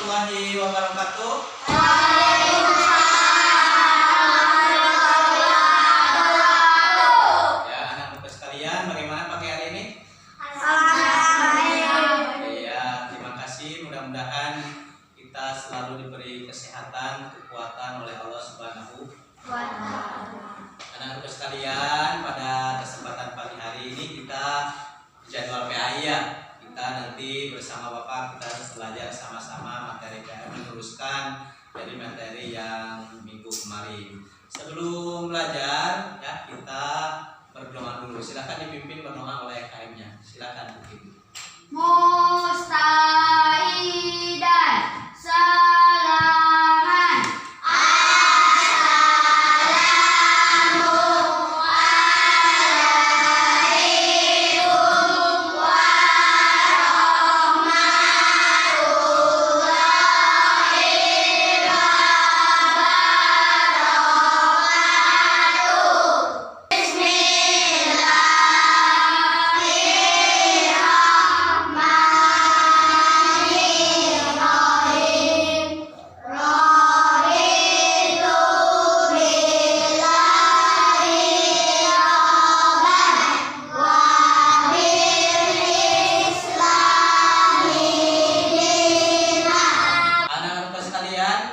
warahmatullahi wabarakatuh. Ya, anak-anak sekalian, bagaimana pagi hari ini? Ya, terima kasih. Mudah-mudahan kita selalu diberi kesehatan, kekuatan oleh Allah Subhanahu wa Ta'ala. Anak-anak sekalian, pada kesempatan pagi hari ini kita jadwal PAI ya. Kita nanti bersama Bapak kita belajar sama-sama materi PAI, meneruskan dari materi yang minggu kemarin. Sebelum belajar ya, kita berdoa dulu. Silakan dipimpin berdoa oleh KM-nya. Silakan dipimpin. Mustaidan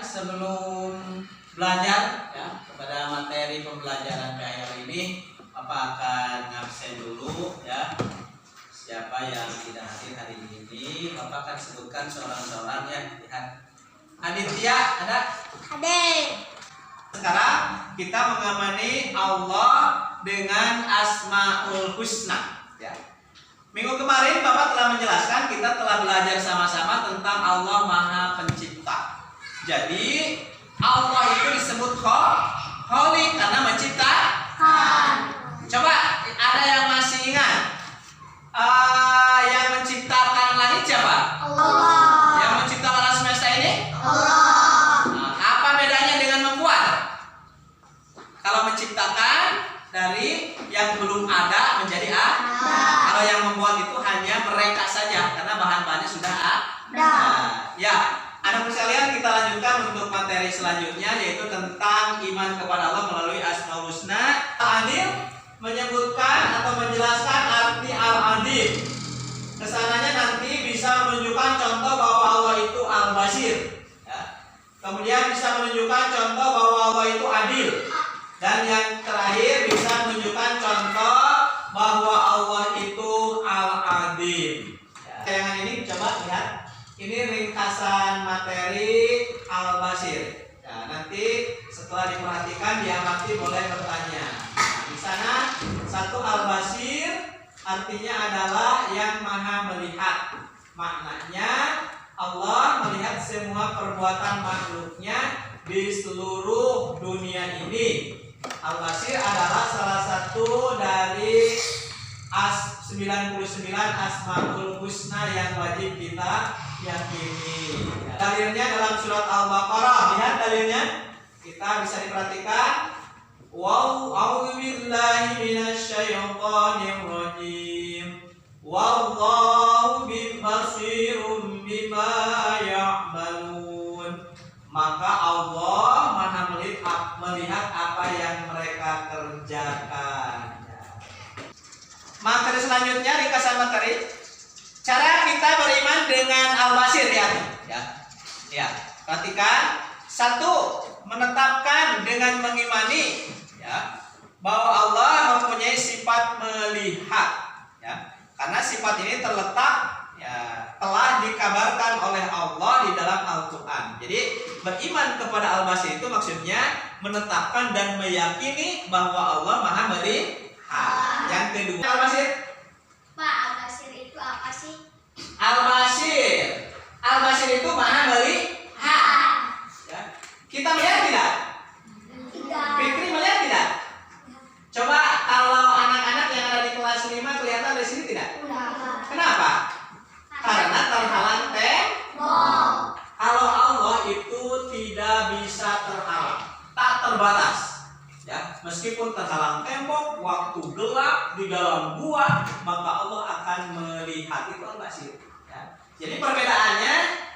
salaman belajar ya kepada materi pembelajaran PAI hari ini. Bapak akan ngabsen dulu ya. Siapa yang tidak hadir hari ini, Bapak akan sebutkan seorang-seorang yang lihat. Aditya ada? Hadir. Sekarang kita mengamani Allah dengan Asmaul Husna ya. Minggu kemarin Bapak telah menjelaskan, kita telah belajar sama-sama tentang Allah Maha Pencipta. Jadi Allah itu disebut Khaliq karena menciptakan. Coba ada yang masih ingat? Yang menciptakan langit siapa? Allah. Yang menciptakan alam semesta ini? Allah. Nah, apa bedanya dengan membuat? Kalau menciptakan dari yang belum ada menjadi ada. Kalau yang membuat itu hanya mereka saja karena bahan-bahannya sudah ada. Ya. Anak sekalian, kita lanjutkan untuk materi selanjutnya, yaitu tentang iman kepada Allah melalui Asmaul Husna. Al-Adil menyebutkan atau menjelaskan arti Al-Adil. Kesananya nanti bisa menunjukkan contoh bahwa Allah itu Al-Basir ya. Kemudian bisa menunjukkan contoh bahwa Allah itu adil. Dan yang terakhir bisa menunjukkan contoh bahwa Allah itu Al-Adil ya. Tayangan ini coba lihat. Ini ringkasan materi Al-Basir. Nah, nanti setelah diperhatikan diamati boleh bertanya. Nah, di sana satu Al-Basir artinya adalah yang maha melihat. Maknanya Allah melihat semua perbuatan makhluknya di seluruh dunia ini. Al-Basir adalah salah satu dari 99 Asmaul Husna yang wajib kita yakini. Dalilnya dalam surat Al-Baqarah. Lihat dalilnya. Kita bisa diperhatikan. A'udzu billahi minasyaitonir rajim. Wallahu basirum bima ya'malun. Maka Allah Maha melihat apa yang mereka kerjakan. Materi selanjutnya, ringkasan materi. Cara kita beriman dengan Al-Basir ya. Perhatikan. Satu, menetapkan dengan mengimani ya bahwa Allah mempunyai sifat melihat ya. Karena sifat ini terletak ya, telah dikabarkan oleh Allah di dalam Al-Qur'an. Jadi beriman kepada Al-Basir itu maksudnya menetapkan dan meyakini bahwa Allah Maha melihat. Yang kedua, Al-Basir. Pak, Al-Basir itu apa sih? Al-Basir itu Maha melihat. Ya. Kita melihat tidak? Tidak. Fikri melihat tidak? Coba kalau anak-anak yang ada di kelas 5 kelihatan dari sini tidak? Kenapa? Karena terhalang tembok. Kalau Allah itu tidak bisa terhalang, tak terbatas. Ya, meskipun terhalang tembok, waktu gelap di dalam gua, maka Allah akan melihat. Itu Al-Basir. Ya. Jadi perbedaannya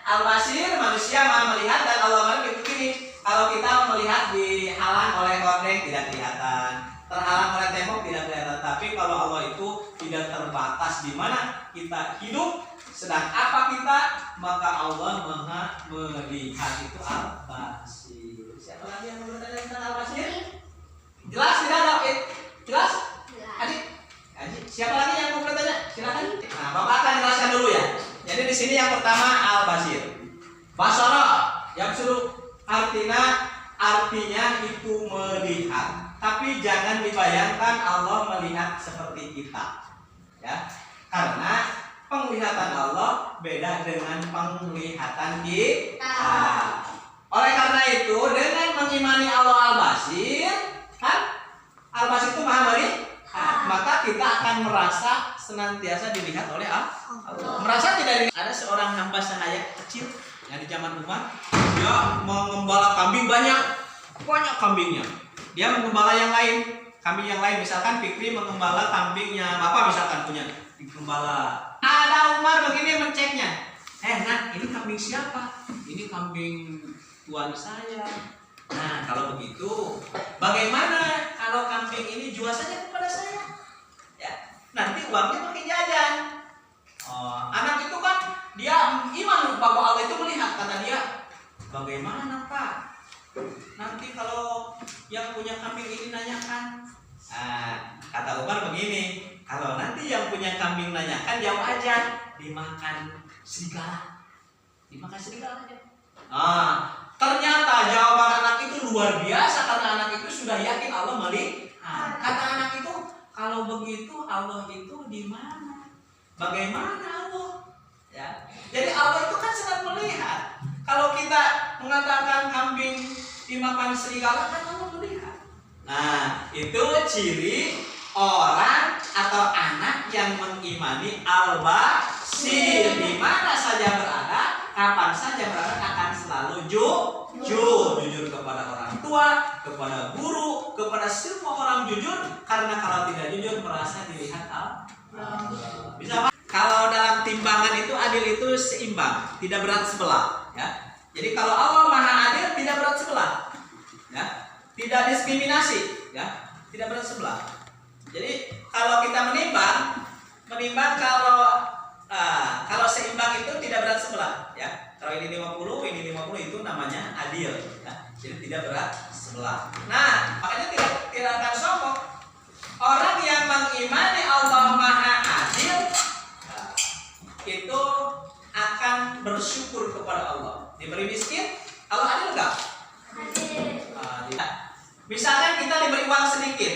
Al-Basir, manusia maha melihat, dan Allah Maha begini. Kalau kita melihat dihalang oleh hordeng tidak kelihatan, terhalang oleh tembok tidak kelihatan. Tapi kalau Allah itu tidak terbatas di mana kita hidup, sedang apa kita, maka Allah Maha melihat. Itu Al-Basir. Siapa lagi yang mau bertanya tentang Al-Basir? Jelas tidak David? Jelas? Adik? Adik? Siapa lagi yang mau bertanya? Silakan. Nah, Bapak akan jelaskan dulu ya. Jadi di sini yang pertama Al-Basir. Basara yang suruh artinya itu melihat. Tapi jangan dibayangkan Allah melihat seperti kita. Ya. Karena penglihatan Allah beda dengan penglihatan kita. Oleh karena itu, dengan mengimani Allah Al-Basir, kan? Al-Basir itu maha melihat, maka kita akan merasa senantiasa dilihat oleh Allah. Merasa tidak ada seorang hamba sahaya kecil yang di zaman Umar, dia mengembala kambing banyak kambingnya. Dia mengembala yang lain, kambing yang lain, misalkan Fikri mengembala kambingnya Bapak misalkan punya gembala. Ada Umar begini menceknya. Nah, ini kambing siapa? Ini kambing tuan saya. Nah, kalau begitu, bagaimana kalau kambing ini jual saja kepada saya? Ya, nanti uangnya pakai jajan. Anak itu kan dia iman bahwa Allah itu melihat, kata dia. Bagaimana Pak? Nanti kalau yang punya kambing ini nanyakan. Kata Umar begini, kalau nanti yang punya kambing nanyakan, jawab aja, dimakan serigala. Dimakan serigala aja. Ternyata jawaban anak itu luar biasa karena anak itu sudah yakin Allah melihat. Kata anak itu, kalau begitu Allah itu di mana? Bagaimana Allah? Ya. Jadi Allah itu kan sangat melihat. Kalau kita mengatakan kambing dimakan serigala, kan Allah melihat. Nah, itu ciri orang atau anak yang mengimani Al-Basir. Di mana saja berada, kapan saja berada, akan selalu jujur kepada orang tua, kepada guru, kepada semua orang jujur. Karena kalau tidak jujur merasa dilihat Allah. Bisa Pak? Kalau dalam timbangan itu adil itu seimbang, tidak berat sebelah. Ya. Jadi kalau Allah Maha Adil tidak berat sebelah. Ya. Tidak diskriminasi, ya, tidak berat sebelah. Jadi kalau kita menimbang kalau seimbang itu tidak berat sebelah, ya. Kalau ini 50, ini 50 itu namanya adil, ya. Jadi tidak berat sebelah. Nah, makanya tidak akan sombong. Orang yang mengimani Allah Maha Adil itu akan bersyukur kepada Allah. Diberi miskin, Allah adil enggak? Adil. Misalkan kita diberi uang sedikit,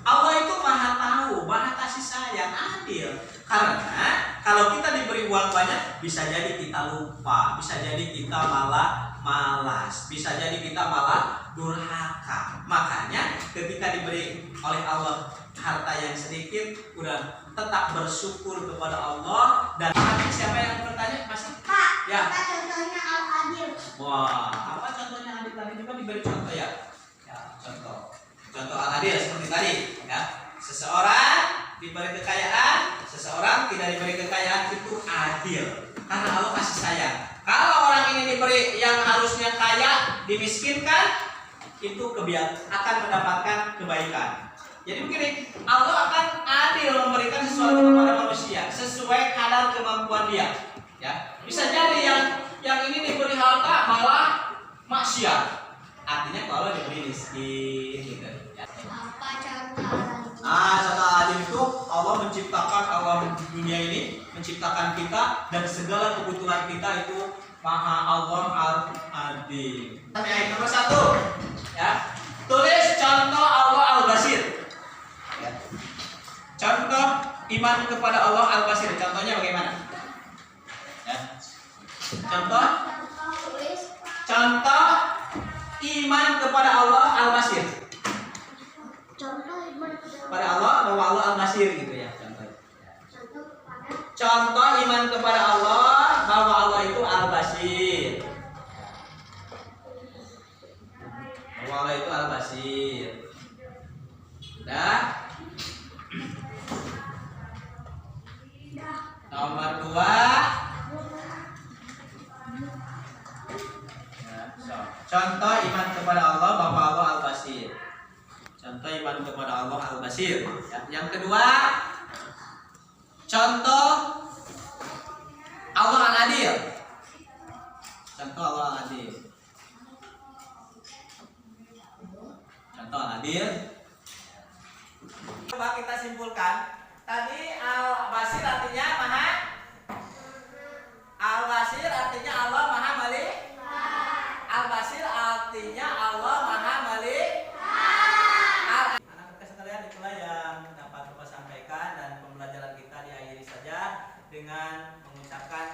Allah itu maha tahu, maha kasih sayang, adil. Karena kalau kita diberi uang banyak, bisa jadi kita lupa, bisa jadi kita malah malas, bisa jadi kita malah durhaka. Makanya ketika diberi oleh Allah harta yang sedikit, udah tetap bersyukur kepada Allah. Dan siapa yang bertanya? Masih? Pak, Ya. apa contohnya Al-Adil? Wah, apa contohnya adil tadi? Coba diberi contoh ya. Contoh Al-Adil seperti tadi, ya. Seseorang diberi kekayaan, seseorang tidak diberi kekayaan, itu adil. Karena Allah kasih sayang. Kalau orang ini diberi yang harusnya kaya, dimiskinkan, itu akan mendapatkan kebaikan. Jadi begini, Allah akan adil memberikan sesuatu kepada manusia sesuai kadar kemampuan dia. Ya, bisa jadi yang ini diberi harta malah maksiat. Artinya kalau diberi miskin, gitu. Ya. Apa contoh Al-Adil? Contoh adil itu Allah menciptakan alam dunia ini, menciptakan kita dan segala kebutuhan kita itu Maha Allah Al-Adil. Ayat nomor 1, ya. Tulis contoh Allah Al-Basir. Ya. Contoh iman kepada Allah Al-Basir. Contohnya bagaimana? Ya. Contoh iman kepada Allah Al-Basir. Contoh iman Pada Allah bahwa Allah Al-Basir gitu ya. Contoh iman kepada Allah bahwa Allah itu Al-Basir. Bahwa Allah itu Al-Basir. Udah. Nomor 2, Ya, so. Contoh iman kepada Allah, bahwa Allah Al-Basir. Contoh iman kepada Allah Al-Basir. Ya. Yang kedua, contoh Allah Al-Adil. Contoh Allah Al-Adil. Contoh Al-Adil. Coba kita simpulkan. Tadi Al-Basir artinya maha. Al-Basir artinya Allah maha melihat. Al-Basir artinya Allah maha melihat. Anak-anak sekalian, itulah yang dapat Bapak sampaikan, dan pembelajaran kita diakhiri saja dengan mengucapkan